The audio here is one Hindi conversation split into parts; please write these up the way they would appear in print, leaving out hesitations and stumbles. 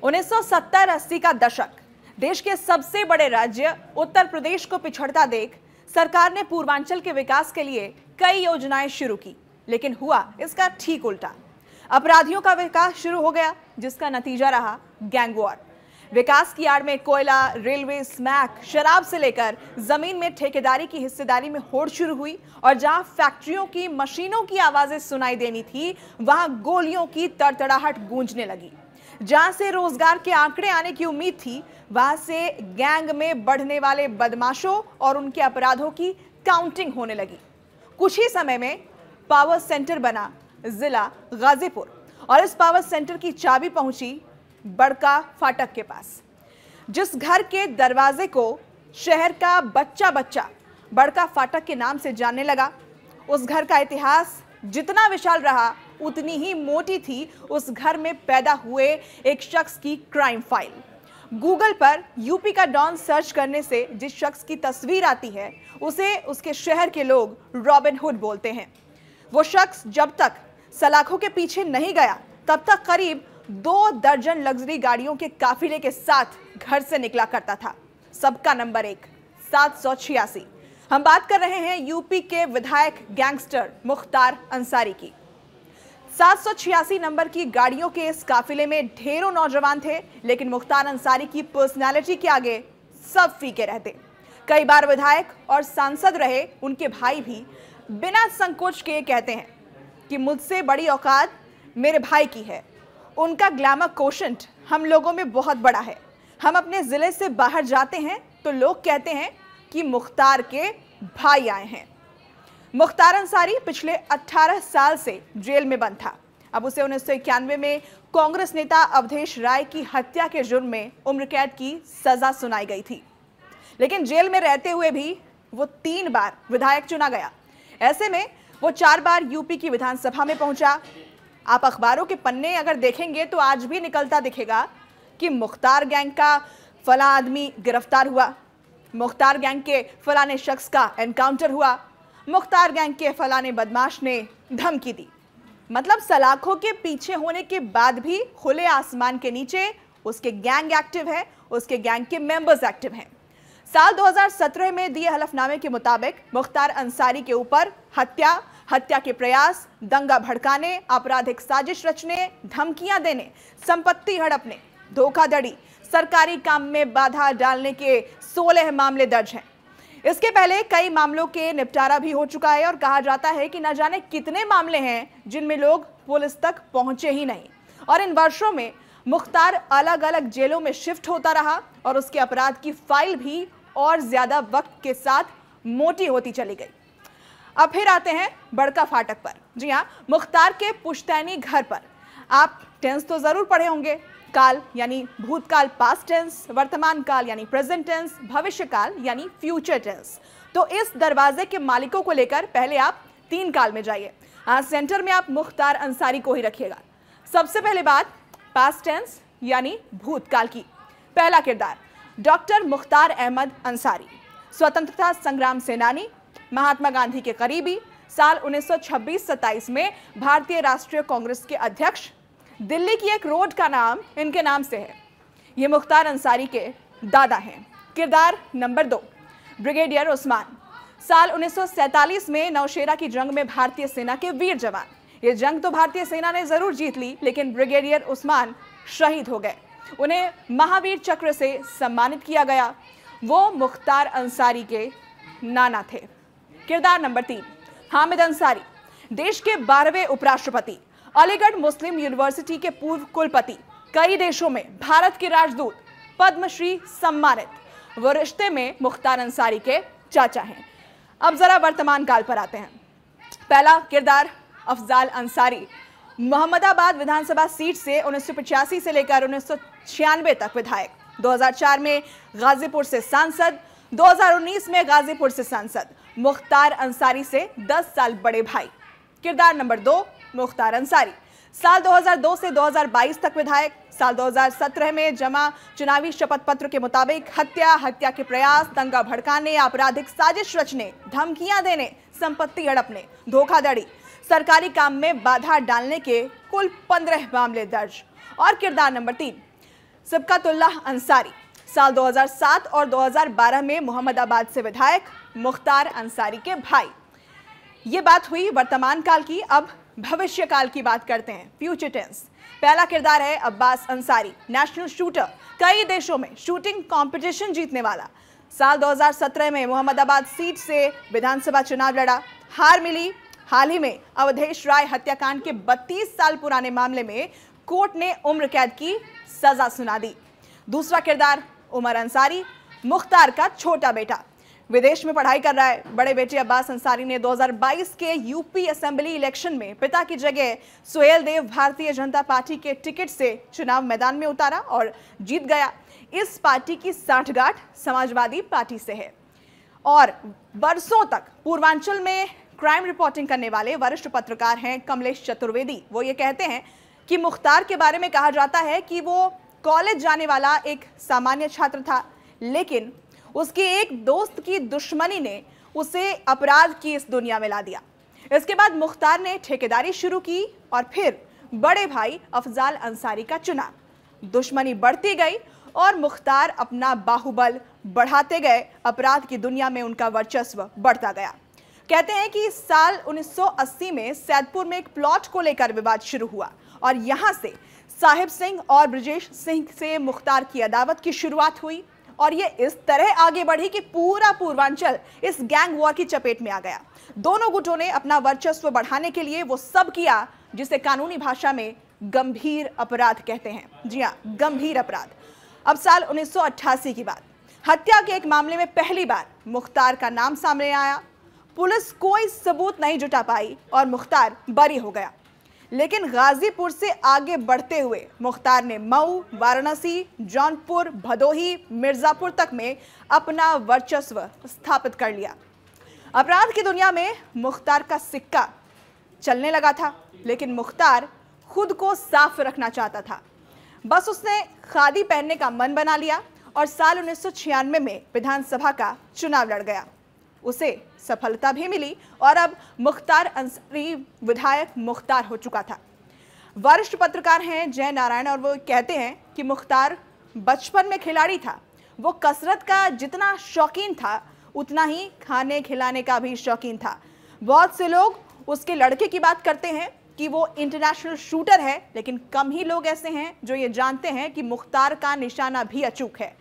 1970-80 का दशक, देश के सबसे बड़े राज्य उत्तर प्रदेश को पिछड़ता देख सरकार ने पूर्वांचल के विकास के लिए कई योजनाएं शुरू की, लेकिन हुआ इसका ठीक उल्टा। अपराधियों का विकास शुरू हो गया, जिसका नतीजा रहा गैंग वॉर। विकास की आड़ में कोयला, रेलवे, स्मैक, शराब से लेकर जमीन में ठेकेदारी की हिस्सेदारी में होड़ शुरू हुई और जहां फैक्ट्रियों की मशीनों की आवाजें सुनाई देनी थी, वहां गोलियों की तड़तड़ाहट गूंजने लगी। जहां से रोजगार के आंकड़े आने की उम्मीद थी, वहां से गैंग में बढ़ने वाले बदमाशों और उनके अपराधों की काउंटिंग होने लगी। कुछ ही समय में पावर सेंटर बना जिला गाजीपुर और इस पावर सेंटर की चाबी पहुंची बड़का फाटक के पास। जिस घर के दरवाजे को शहर का बच्चा बच्चा बड़का फाटक के नाम से जानने लगा, उस घर का इतिहास जितना विशाल रहा, उतनी ही मोटी थी उस घर में पैदा हुए एक शख्स की क्राइम फाइल। गूगल पर यूपी का डॉन सर्च करने से जिस शख्स की तस्वीर आती है, उसे उसके शहर के लोग रॉबिन हुड बोलते हैं। वो शख्स जब तक सलाखों के पीछे नहीं गया, तब तक करीब 2 दर्जन लग्जरी गाड़ियों के काफिले के साथ घर से निकला करता था। सबका नंबर 1, 786। हम बात कर रहे हैं यूपी के विधायक गैंगस्टर मुख्तार अंसारी की। 786 नंबर की गाड़ियों के इस काफिले में ढेरों नौजवान थे, लेकिन मुख्तार अंसारी की पर्सनालिटी के आगे सब फीके रहते। कई बार विधायक और सांसद रहे उनके भाई भी बिना संकोच के कहते हैं कि मुझसे बड़ी औकात मेरे भाई की है। उनका ग्लैमर कोशेंट हम लोगों में बहुत बड़ा है। हम अपने जिले से बाहर जाते हैं तो लोग कहते हैं कि मुख्तार के भाई आए हैं। मुख्तार अंसारी पिछले 18 साल से जेल में बंद था। अब उसे 1991 में कांग्रेस नेता अवधेश राय की हत्या के जुर्म में उम्र कैद की सजा सुनाई गई थी, लेकिन जेल में रहते हुए भी वो 3 बार विधायक चुना गया। ऐसे में वो 4 बार यूपी की विधानसभा में पहुंचा। आप अखबारों के पन्ने अगर देखेंगे तो आज भी निकलता दिखेगा कि मुख्तार गैंग का फला आदमी गिरफ्तार हुआ, मुख्तार गैंग के फलाने शख्स का एनकाउंटर हुआ, मुख्तार गैंग के फलाने बदमाश ने धमकी दी। मतलब सलाखों के पीछे होने के बाद भी खुले आसमान के नीचे उसके गैंग एक्टिव है, उसके गैंग के मेंबर्स एक्टिव हैं। साल 2017 में दिए हलफनामे के मुताबिक मुख्तार अंसारी के ऊपर हत्या के प्रयास, दंगा भड़काने, आपराधिक साजिश रचने, धमकियां देने, संपत्ति हड़पने, धोखाधड़ी, सरकारी काम में बाधा डालने के 16 मामले दर्ज हैं। इसके पहले कई मामलों के निपटारा भी हो चुका है और कहा जाता है कि न जाने कितने मामले हैं जिनमें लोग पुलिस तक पहुंचे ही नहीं। और इन वर्षों में मुख्तार अलग अलग जेलों में शिफ्ट होता रहा और उसके अपराध की फाइल भी और ज्यादा वक्त के साथ मोटी होती चली गई। अब फिर आते हैं बड़का फाटक पर। जी हाँ, मुख्तार के पुश्तैनी घर पर। आप टेंस तो जरूर पढ़े होंगे, काल यानी भूतकाल पास्ट टेंस, वर्तमान काल यानी प्रेजेंट टेंस, भविष्य काल यानी फ्यूचर टेंस। तो इस दरवाजे के मालिकों को लेकर पहले आप 3 काल में जाइए। सेंटर में आप मुख्तार अंसारी को ही रखिएगा। सबसे पहले बात पास्ट टेंस यानी भूतकाल की। पहला किरदार डॉक्टर मुख्तार अहमद अंसारी, स्वतंत्रता संग्राम सेनानी, महात्मा गांधी के करीबी, साल 1926-27 में भारतीय राष्ट्रीय कांग्रेस के अध्यक्ष। दिल्ली की एक रोड का नाम इनके नाम से है। ये मुख्तार अंसारी के दादा हैं। किरदार नंबर 2 ब्रिगेडियर उस्मान, साल 1947 में नौशेरा की जंग में भारतीय सेना के वीर जवान। ये जंग तो भारतीय सेना ने जरूर जीत ली, लेकिन ब्रिगेडियर उस्मान शहीद हो गए। उन्हें महावीर चक्र से सम्मानित किया गया। वो मुख्तार अंसारी के नाना थे। किरदार नंबर 3 हामिद अंसारी, देश के 12वें उपराष्ट्रपति, अलीगढ़ मुस्लिम यूनिवर्सिटी के पूर्व कुलपति, कई देशों में भारत के राजदूत, पद्मश्री सम्मानित। वो रिश्ते में मुख्तार अंसारी के चाचा हैं। अब जरा वर्तमान काल पर आते हैं। पहला किरदार अफजाल अंसारी, मोहम्मदाबाद विधानसभा सीट से 1985 से लेकर 1996 तक विधायक, 2004 में गाजीपुर से सांसद, 2019 में गाजीपुर से सांसद। मुख्तार अंसारी से 10 साल बड़े भाई। किरदार नंबर 2 मुख्तार अंसारी, साल 2002 से 2022 तक विधायक, साल 2017 में जमा चुनावी शपथ पत्र के मुताबिक हत्या के प्रयास, दंगा भड़काने, आपराधिक साजिश रचने, धमकियां देने, संपत्ति हड़पने, धोखाधड़ी, सरकारी काम में बाधा डालने के कुल 15 मामले दर्ज। और किरदार नंबर 3 सबकतुल्लाह अंसारी, साल 2007 और 2012 में मोहम्मदाबाद से विधायक मुख्तार अंसारी के भाई। ये बात हुई वर्तमान काल की। अब भविष्य काल की बात करते हैं, फ्यूचर टेंस। पहला किरदार है अब्बास अंसारी, नेशनल शूटर, कई देशों में शूटिंग कंपटीशन जीतने वाला। साल 2017 में मोहम्मदाबाद सीट से विधानसभा चुनाव लड़ा, हार मिली। हाल ही में अवधेश राय हत्याकांड के 32 साल पुराने मामले में कोर्ट ने उम्र कैद की सजा सुना दी। दूसरा किरदार उमर अंसारी, मुख्तार का छोटा बेटा, विदेश में पढ़ाई कर रहा है। बड़े बेटे अब्बास अंसारी ने 2022 के यूपी असेंबली इलेक्शन में पिता की जगह सुहेल देव भारतीय जनता पार्टी के टिकट से चुनाव मैदान में उतारा और जीत गया। इस पार्टी की सांठगांठ समाजवादी पार्टी से है और बरसों तक पूर्वांचल में क्राइम रिपोर्टिंग करने वाले वरिष्ठ पत्रकार हैं कमलेश चतुर्वेदी। वो ये कहते हैं कि मुख्तार के बारे में कहा जाता है कि वो कॉलेज जाने वाला एक सामान्य छात्र था, लेकिन उसके एक दोस्त की दुश्मनी ने उसे अपराध की इस दुनिया में ला दिया। इसके बाद मुख्तार ने ठेकेदारी शुरू की और फिर बड़े भाई अफजाल अंसारी का चुना। दुश्मनी बढ़ती गई और मुख्तार अपना बाहुबल बढ़ाते गए। अपराध की दुनिया में उनका वर्चस्व बढ़ता गया। कहते हैं कि साल 1980 में सैदपुर में एक प्लॉट को लेकर विवाद शुरू हुआ और यहां से साहिब सिंह और ब्रजेश सिंह से मुख्तार की अदावत की शुरुआत हुई और ये इस तरह आगे बढ़ी कि पूरा पूर्वांचल इस गैंग वॉर की चपेट में आ गया। दोनों गुटों ने अपना वर्चस्व बढ़ाने के लिए वो सब किया जिसे कानूनी भाषा में गंभीर अपराध कहते हैं। जी हाँ, गंभीर अपराध। अब साल 1988 की बात, हत्या के एक मामले में पहली बार मुख्तार का नाम सामने आया। पुलिस कोई सबूत नहीं जुटा पाई और मुख्तार बरी हो गया, लेकिन गाजीपुर से आगे बढ़ते हुए मुख्तार ने मऊ, वाराणसी, जौनपुर, भदोही, मिर्जापुर तक में अपना वर्चस्व स्थापित कर लिया। अपराध की दुनिया में मुख्तार का सिक्का चलने लगा था, लेकिन मुख्तार खुद को साफ रखना चाहता था। बस उसने खादी पहनने का मन बना लिया और साल 1996 में विधानसभा का चुनाव लड़ गया। उसे सफलता भी मिली और अब मुख्तार अंसारी विधायक मुख्तार हो चुका था। वरिष्ठ पत्रकार हैं जय नारायण और वो कहते हैं कि मुख्तार बचपन में खिलाड़ी था। वो कसरत का जितना शौकीन था उतना ही खाने खिलाने का भी शौकीन था। बहुत से लोग उसके लड़के की बात करते हैं कि वो इंटरनेशनल शूटर है, लेकिन कम ही लोग ऐसे हैं जो ये जानते हैं कि मुख्तार का निशाना भी अचूक है।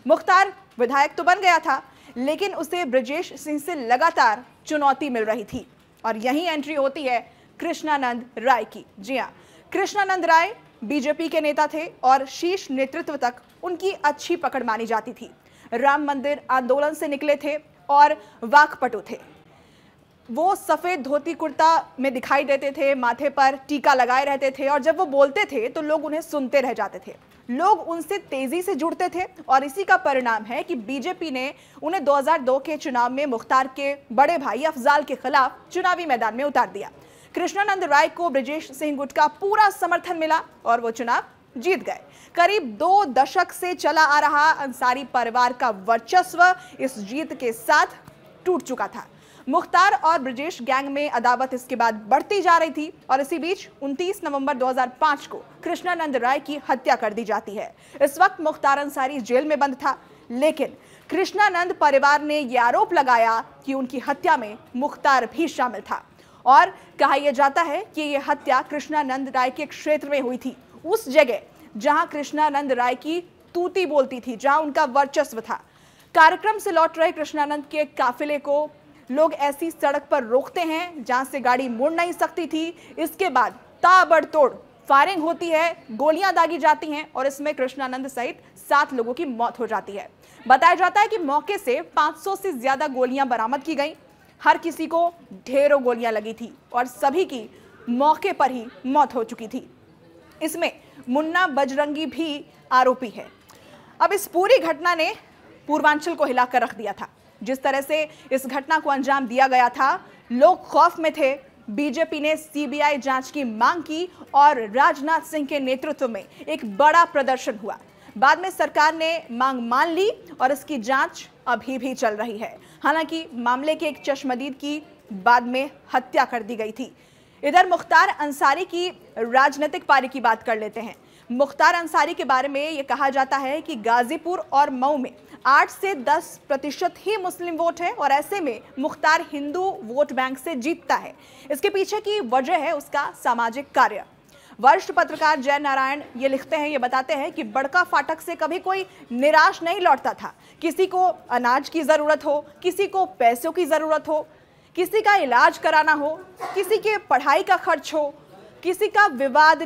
मुख्तार विधायक तो बन गया था, लेकिन उसे ब्रजेश सिंह से लगातार चुनौती मिल रही थी और यही एंट्री होती है कृष्णानंद राय की। जी हाँ, कृष्णानंद राय बीजेपी के नेता थे और शीर्ष नेतृत्व तक उनकी अच्छी पकड़ मानी जाती थी। राम मंदिर आंदोलन से निकले थे और वाकपटु थे। वो सफेद धोती कुर्ता में दिखाई देते थे, माथे पर टीका लगाए रहते थे और जब वो बोलते थे तो लोग उन्हें सुनते रह जाते थे। लोग उनसे तेजी से जुड़ते थे और इसी का परिणाम है कि बीजेपी ने उन्हें 2002 के चुनाव में मुख्तार के बड़े भाई अफजाल के खिलाफ चुनावी मैदान में उतार दिया। कृष्णानंद राय को ब्रजेश सिंह गुट का पूरा समर्थन मिला और वो चुनाव जीत गए। करीब 2 दशक से चला आ रहा अंसारी परिवार का वर्चस्व इस जीत के साथ टूट चुका था। मुख्तार और ब्रजेश गैंग में अदावत इसके बाद बढ़ती जा रही थी और इसी बीच 29 नवंबर 2005 को कृष्णानंद राय की हत्या कर दी जाती है। इस वक्त मुख्तार अंसारी जेल में बंद था, लेकिन कृष्णानंद परिवार ने यह आरोप लगाया कि उनकी हत्या में मुख्तार भी शामिल था और कहा यह जाता है कि यह हत्या कृष्णानंद राय के क्षेत्र में हुई थी, उस जगह जहां कृष्णानंद राय की तूती बोलती थी, जहां उनका वर्चस्व था। कार्यक्रम से लौट रहे कृष्णानंद के काफिले को लोग ऐसी सड़क पर रोकते हैं जहां से गाड़ी मुड़ नहीं सकती थी। इसके बाद ताबड़तोड़ फायरिंग होती है, गोलियां दागी जाती हैं और इसमें कृष्णानंद सहित 7 लोगों की मौत हो जाती है। बताया जाता है कि मौके से 500 से ज्यादा गोलियां बरामद की गई। हर किसी को ढेरों गोलियां लगी थी और सभी की मौके पर ही मौत हो चुकी थी। इसमें मुन्ना बजरंगी भी आरोपी है। अब इस पूरी घटना ने पूर्वांचल को हिलाकर रख दिया था। जिस तरह से इस घटना को अंजाम दिया गया था, लोग खौफ में थे। बीजेपी ने सीबीआई जांच की मांग की और राजनाथ सिंह के नेतृत्व में एक बड़ा प्रदर्शन हुआ। बाद में सरकार ने मांग मान ली और इसकी जांच अभी भी चल रही है। हालांकि मामले के एक चश्मदीद की बाद में हत्या कर दी गई थी। इधर मुख्तार अंसारी की राजनीतिक पारी की बात कर लेते हैं। मुख्तार अंसारी के बारे में ये कहा जाता है कि गाजीपुर और मऊ में 8 से 10% ही मुस्लिम वोट है और ऐसे में मुख्तार हिंदू वोट बैंक से जीतता है। इसके पीछे की वजह है उसका सामाजिक कार्य। वरिष्ठ पत्रकार जय नारायण ये लिखते हैं, ये बताते हैं कि बड़का फाटक से कभी कोई निराश नहीं लौटता था। किसी को अनाज की ज़रूरत हो, किसी को पैसों की ज़रूरत हो, किसी का इलाज कराना हो, किसी के पढ़ाई का खर्च हो, किसी का विवाद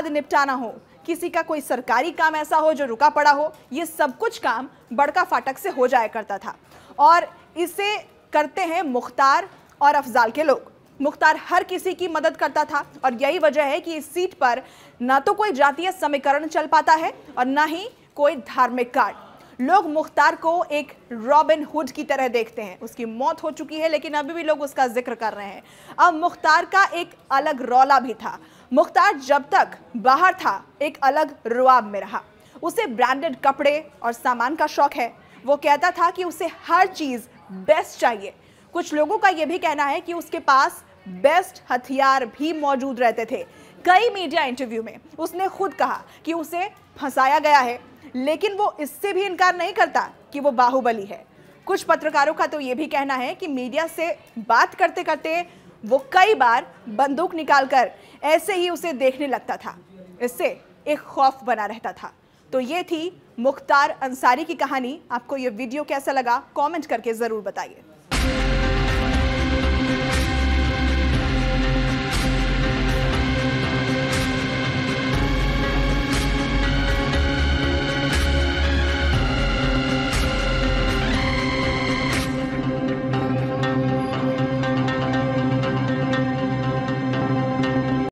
निपटाना हो, किसी का कोई सरकारी काम ऐसा हो जो रुका पड़ा हो, ये सब कुछ काम बड़का फाटक से हो जाया करता था। और इसे करते हैं मुख्तार और अफजाल के लोग। मुख्तार हर किसी की मदद करता था और यही वजह है कि इस सीट पर ना तो कोई जातीय समीकरण चल पाता है और ना ही कोई धार्मिक कार्ड। लोग मुख्तार को एक रॉबिन हुड की तरह देखते हैं। उसकी मौत हो चुकी है लेकिन अभी भी लोग उसका जिक्र कर रहे हैं। अब मुख्तार का एक अलग रौला भी था। मुख्तार जब तक बाहर था एक अलग रुआब में रहा। उसे ब्रांडेड कपड़े और सामान का शौक है। वो कहता था कि उसे हर चीज़ बेस्ट चाहिए। कुछ लोगों का यह भी कहना है कि उसके पास बेस्ट हथियार भी मौजूद रहते थे। कई मीडिया इंटरव्यू में उसने खुद कहा कि उसे फंसाया गया है, लेकिन वो इससे भी इनकार नहीं करता कि वो बाहुबली है। कुछ पत्रकारों का तो ये भी कहना है कि मीडिया से बात करते करते वो कई बार बंदूक निकालकर ऐसे ही उसे देखने लगता था। इससे एक खौफ बना रहता था। तो ये थी मुख्तार अंसारी की कहानी। आपको ये वीडियो कैसा लगा कमेंट करके ज़रूर बताइए।